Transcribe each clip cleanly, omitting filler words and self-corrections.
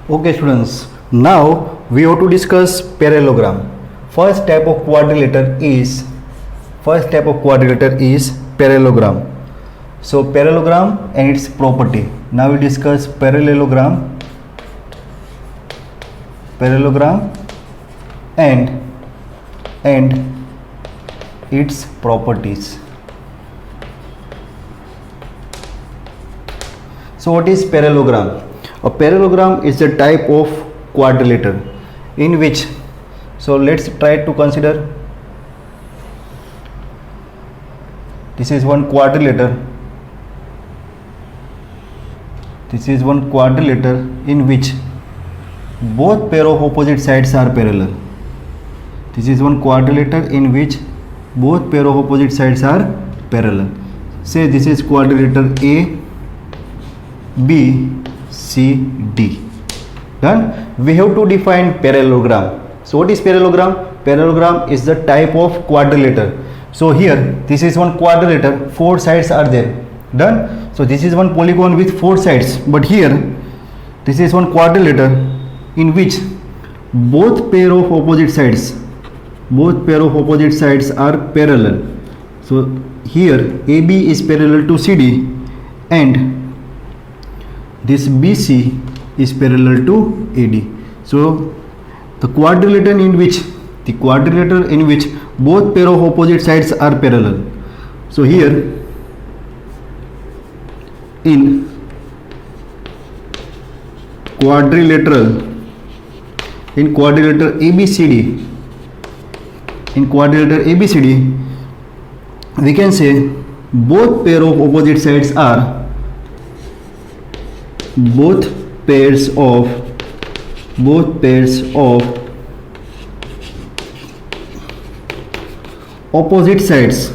Okay students, now we have to discuss parallelogram. First type of quadrilateral is parallelogram. So parallelogram and its property. Now we discuss parallelogram and its properties. So what is parallelogram? A parallelogram is a type of quadrilateral in which, so let's try to consider, this is one quadrilateral in which both pair of opposite sides are parallel. This is one quadrilateral in which both pair of opposite sides are parallel. Say this is quadrilateral A, B, C, D. Done. We have to define parallelogram. So what is parallelogram? Parallelogram is the type of quadrilateral. So here this is one quadrilateral, four sides are there. Done. So this is one polygon with four sides, but here this is one quadrilateral in which both pair of opposite sides are parallel. So here AB is parallel to CD and this BC is parallel to AD. So the quadrilateral in which both pair of opposite sides are parallel. So here in quadrilateral ABCD, we can say both pairs of opposite sides are both pairs of opposite sides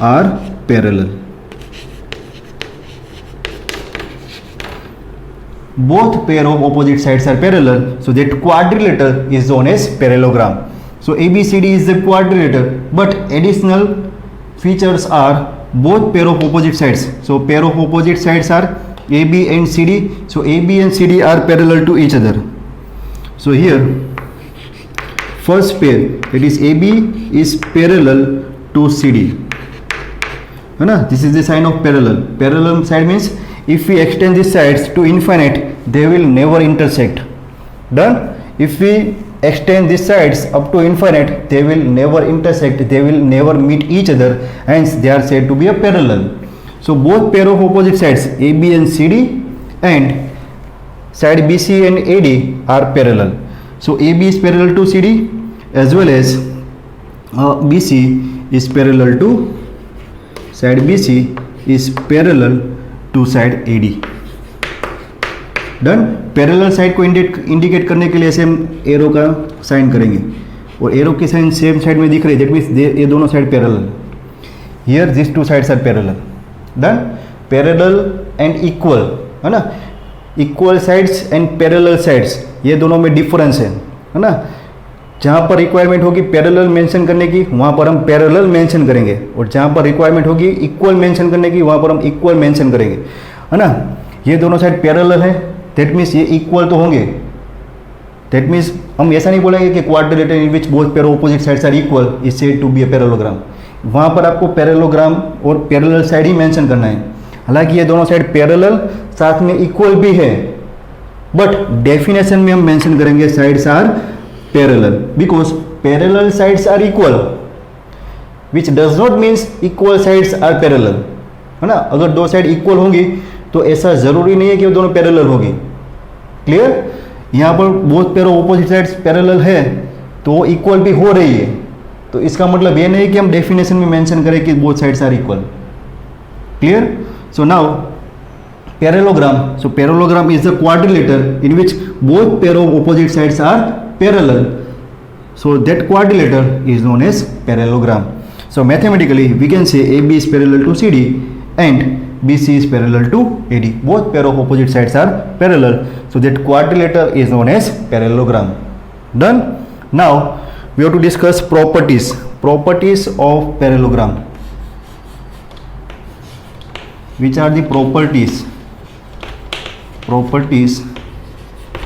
are parallel. Both pair of opposite sides are parallel, so that quadrilateral is known as parallelogram. So ABCD is the quadrilateral, but additional features are both pair of opposite sides. So pair of opposite sides are AB and CD. So AB and CD are parallel to each other. So here first pair, that is AB, is parallel to CD. This is the sign of parallel. Parallel side means if we extend these sides to infinite, they will never intersect. Done. If we extend these sides up to infinite, they will never intersect, they will never meet each other, hence they are said to be a parallel. So both pair of opposite sides AB and CD and side BC and AD are parallel. So AB is parallel to CD as well as BC is parallel to side BC is parallel to side AD. Done. Parallel side को indicate करने के लिए ऐसे हम arrow का sign करेंगे और arrow की साइन सेम साइड में दिख रही है, दैट मीन्स ये दोनों side parallel. Here this two sides are parallel. Done. Parallel and equal, है ना. Equal sides and parallel sides, ये दोनों में डिफरेंस है ना. जहाँ पर रिक्वायरमेंट होगी पैरेलल मेंशन करने की, वहाँ पर हम पैरेलल मेंशन करेंगे, और जहाँ पर रिक्वायरमेंट होगी इक्वल मेंशन करने की, वहाँ पर हम इक्वल मेंशन करेंगे, है ना. ये दोनों साइड पैरेलल है, दैट मीन्स ये इक्वल तो होंगे. दैट मीन्स हम ऐसा नहीं बोलेंगे कि quadrilateral in which both pair opposite sides are equal is said to be a parallelogram. वहाँ पर आपको पैरेललोग्राम और पैरेलल साइड ही मेंशन करना है. हालांकि ये दोनों साइड पैरेलल साथ में इक्वल भी है, बट डेफिनेशन में हम मेंशन करेंगे sides are parallel because parallel sides are equal, which does not means equal sides are parallel, है ना. अगर दो साइड इक्वल होंगी तो ऐसा जरूरी नहीं है कि वो दोनों पैरेलल होगी. क्लियर. यहाँ पर both pair of opposite sides parallel है तो वो इक्वल भी हो रही है, तो इसका मतलब ये नहीं कि हम डेफिनेशन में मेंशन करें कि both sides are equal. Clear. So now parallelogram. So parallelogram is the quadrilateral in which both pair of opposite sides are parallel. So that quadrilateral is known as parallelogram. So mathematically we can say AB is parallel to CD and BC is parallel to AD. Both pair of opposite sides are parallel. So that quadrilateral is known as parallelogram. Done. Now we have to discuss properties. Properties of parallelogram. Which are the properties properties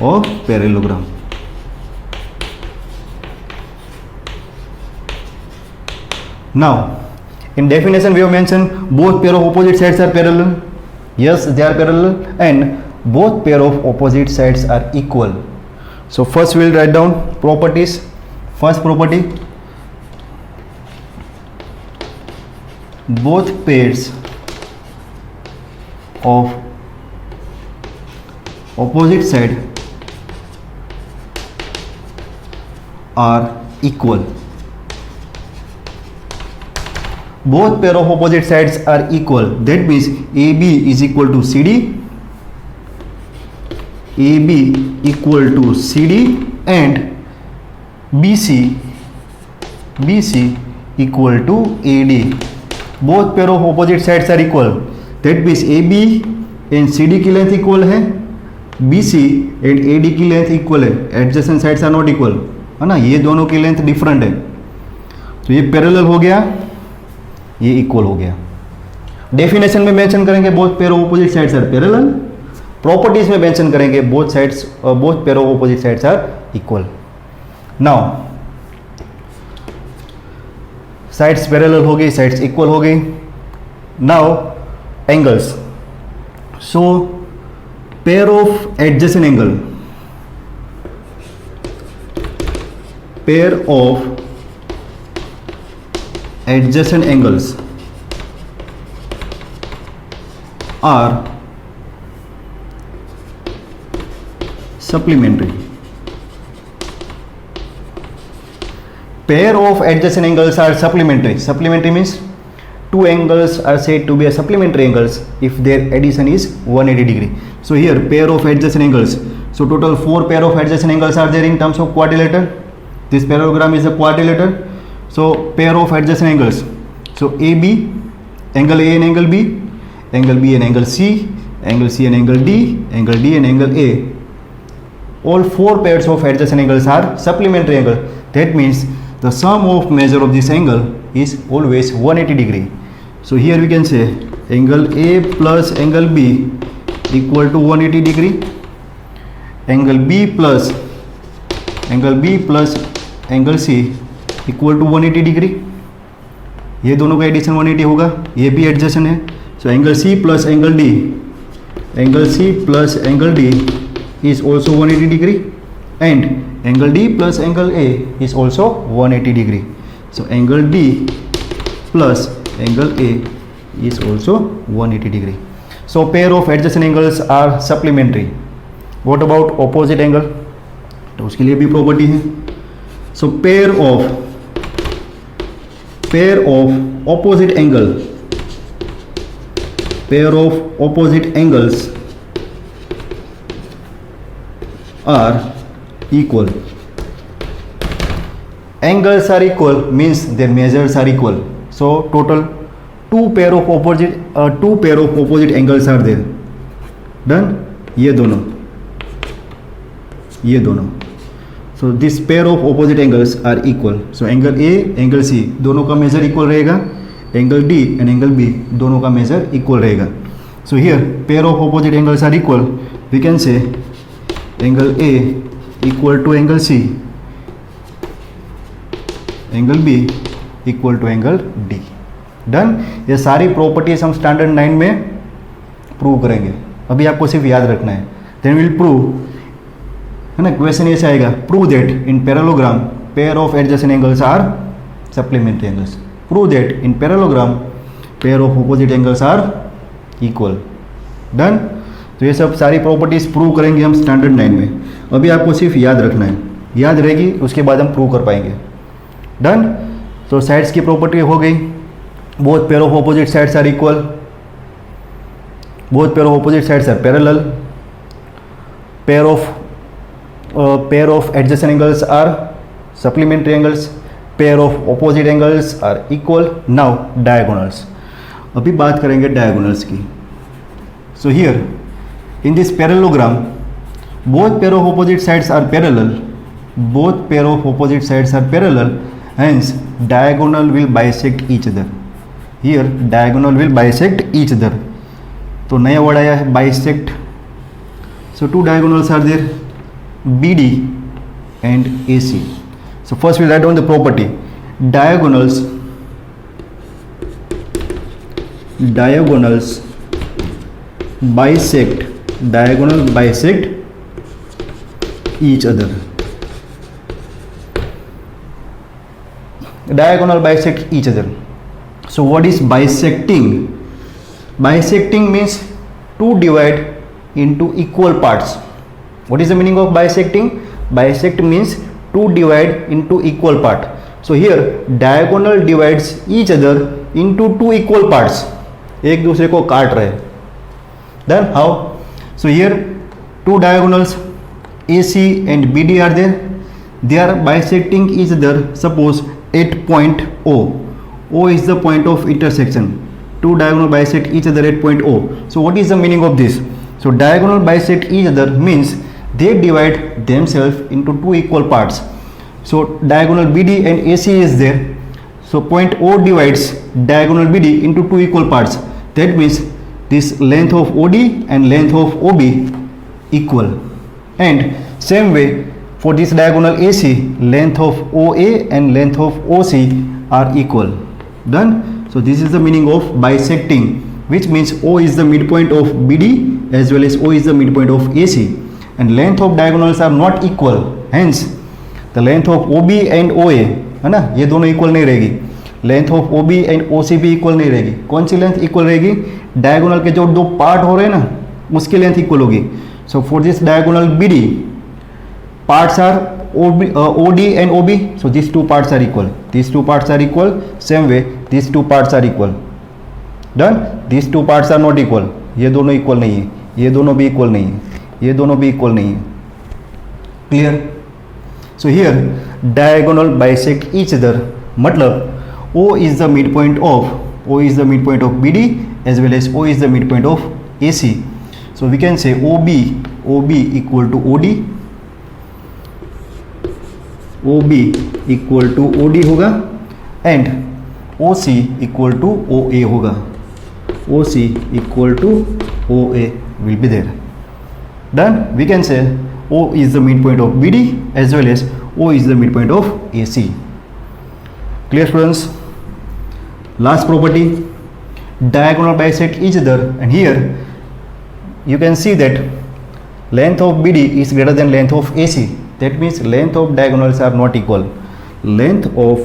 of parallelogram. Now in definition we have mentioned both pair of opposite sides are parallel. Yes, they are parallel, and both pair of opposite sides are equal. So first we will write down properties. First property, both pairs of opposite side are equal. Both pair of opposite sides are equal. That means AB is equal to CD, AB equal to CD, and BC equal to AD. Both pair of opposite sides are equal. That means AB and CD की length equal है, BC and AD की length equal है. Adjacent sides are not equal, है ना, ये दोनों की length different है. तो ये पैरेलल हो गया, ये इक्वल हो गया. डेफिनेशन में मेंशन करेंगे both pair of opposite sides are parallel. Properties में मेंशन करेंगे both pair of opposite sides are equal. Now sides parallel हो गई, साइड्स इक्वल हो गई. Now angles. So pair of adjacent angle, pair of adjacent angles are supplementary. Pair of adjacent angles are supplementary. Supplementary means two angles are said to be a supplementary angles if their addition is 180 degree. So here pair of adjacent angles. So total 4 pair of adjacent angles are there in terms of quadrilateral. This parallelogram is a quadrilateral. So pair of adjacent angles. So AB, angle A and angle B, angle B and angle C, angle C and angle D, angle D and angle A. All 4 pairs of adjacent angles are supplementary angle. That means the sum of measure of this angle is always 180 degree. So here we can say angle A plus angle B equal to 180 degree. Angle B plus angle C equal to 180 degree. ये दोनों का addition 180 होगा, ये भी adjacent है. So angle C plus angle D, angle C plus angle D is also 180 degree, and angle D plus angle A is also 180 degree. So angle D plus angle A is also 180 degree. So pair of adjacent angles are supplementary. What about opposite angle? तो उसके लिए भी property है. So pair of opposite angle, pair of opposite angles are equal. Angles are equal means their measures are equal. So total two pair of opposite angles are there. Done. ये दोनों. So this pair of opposite angles are equal. So angle A, angle C दोनों का major equal रहेगा. Angle D and angle B दोनों का major equal रहेगा. So here pair of opposite angles are equal. We can say angle A equal to angle C, angle B equal to angle D. Done. ये सारी properties हम standard 9 में prove करेंगे. अभी आपको सिर्फ याद रखना है. Then we'll prove, है ना, क्वेश्चन ऐसे आएगा, prove that in parallelogram pair of adjacent angles are supplementary angles. Prove that in parallelogram pair of opposite angles are equal. Done. तो ये सब सारी प्रॉपर्टीज प्रूव करेंगे हम स्टैंडर्ड 9 में. अभी आपको सिर्फ याद रखना है, याद रहेगी उसके बाद हम प्रूव कर पाएंगे. डन. तो साइड्स की प्रॉपर्टी हो गई. Both pair of opposite sides are equal, both pair of opposite sides are parallel, pair of adjacent angles are supplementary angles, pair of opposite angles are equal. Now diagonals. अभी बात करेंगे diagonals की. So here in this parallelogram both pair of opposite sides are parallel, both pair of opposite sides are parallel, hence diagonal will bisect each other. Here diagonal will bisect each other. तो नया word आया है bisect. So two diagonals are there, BD and AC. So first we write down the property. Diagonals bisect each other. Diagonal bisect each other. So what is bisecting? Bisecting means to divide into equal parts. What is the meaning of bisecting? Bisect means to divide into equal part. So here diagonal divides each other into two equal parts. एक दूसरे को काट रहे. Then how? So here two diagonals AC and BD are there. They are bisecting each other. Suppose at point O. O is the point of intersection. Two diagonal bisect each other at point O. So what is the meaning of this? So diagonal bisect each other means they divide themselves into two equal parts. So diagonal BD and AC is there. So point O divides diagonal BD into two equal parts. That means this length of OD and length of OB equal. And same way for this diagonal AC, length of OA and length of OC are equal. Done? So this is the meaning of bisecting, which means O is the midpoint of BD as well as O is the midpoint of AC. And length of diagonals are not equal. Hence the length of OB and OA, है ना, ये दोनों equal नहीं रहेगी. Length of OB and OC भी equal नहीं रहेगी. कौन सी लेंथ इक्वल रहेगी? डायगोनल के जो दो पार्ट हो रहे हैं ना, उसकी लेंथ इक्वल होगी. So for this diagonal BD, parts are OD and OB. So these two parts are equal. These two parts are equal. Same way these two parts are equal. Done? These two parts are not equal. ये दोनों equal नहीं है, ये दोनों भी equal नहीं है, ये दोनों भी इक्वल नहीं है. Clear? So here diagonal bisect each other. मतलब O is the midpoint of BD as well as O is the midpoint of AC. So we can say OB equal to OD. OB equal to OD होगा and OC equal to OA होगा. OC equal to OA will be there. Done? We can say O is the midpoint of BD as well as O is the midpoint of AC. Clear, students? Last property, diagonal bisect each other, and here you can see that length of BD is greater than length of AC. That means length of diagonals are not equal. Length of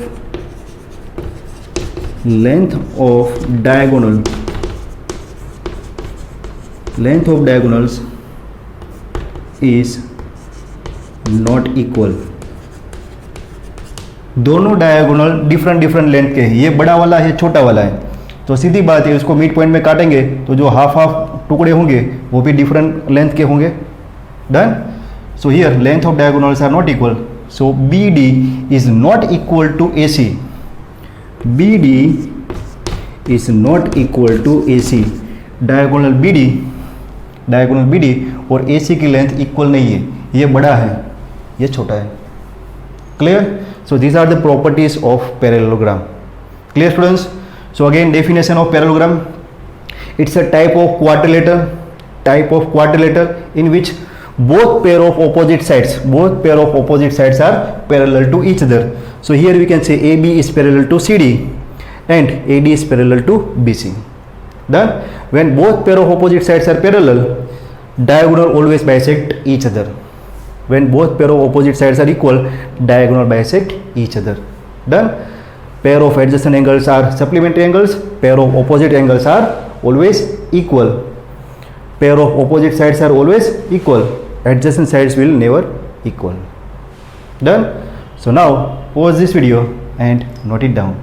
diagonals is not equal. दोनों diagonal different length के हैं. ये बड़ा वाला है, छोटा वाला है, तो सीधी बात है उसको मिड पॉइंट में काटेंगे तो जो हाफ टुकड़े होंगे वो भी डिफरेंट लेंथ के होंगे. Done? So here length of diagonals are not equal. So BD is not equal to AC. BD is not equal to AC. Diagonal BD और AC की लेंथ इक्वल नहीं है. ये बड़ा है, ये छोटा है. Clear? So these are the properties of parallelogram. Clear, students? So again, definition of parallelogram. It's a type of quadrilateral in which both pair of opposite sides are parallel to each other. So here we can say AB is parallel to CD and AD is parallel to BC. Done? When both pair of opposite sides are parallel, diagonal always bisect each other. When both pair of opposite sides are equal, diagonal bisect each other. Done? Pair of adjacent angles are supplementary angles. Pair of opposite angles are always equal. Pair of opposite sides are always equal. Adjacent sides will never equal. Done? So now pause this video and note it down.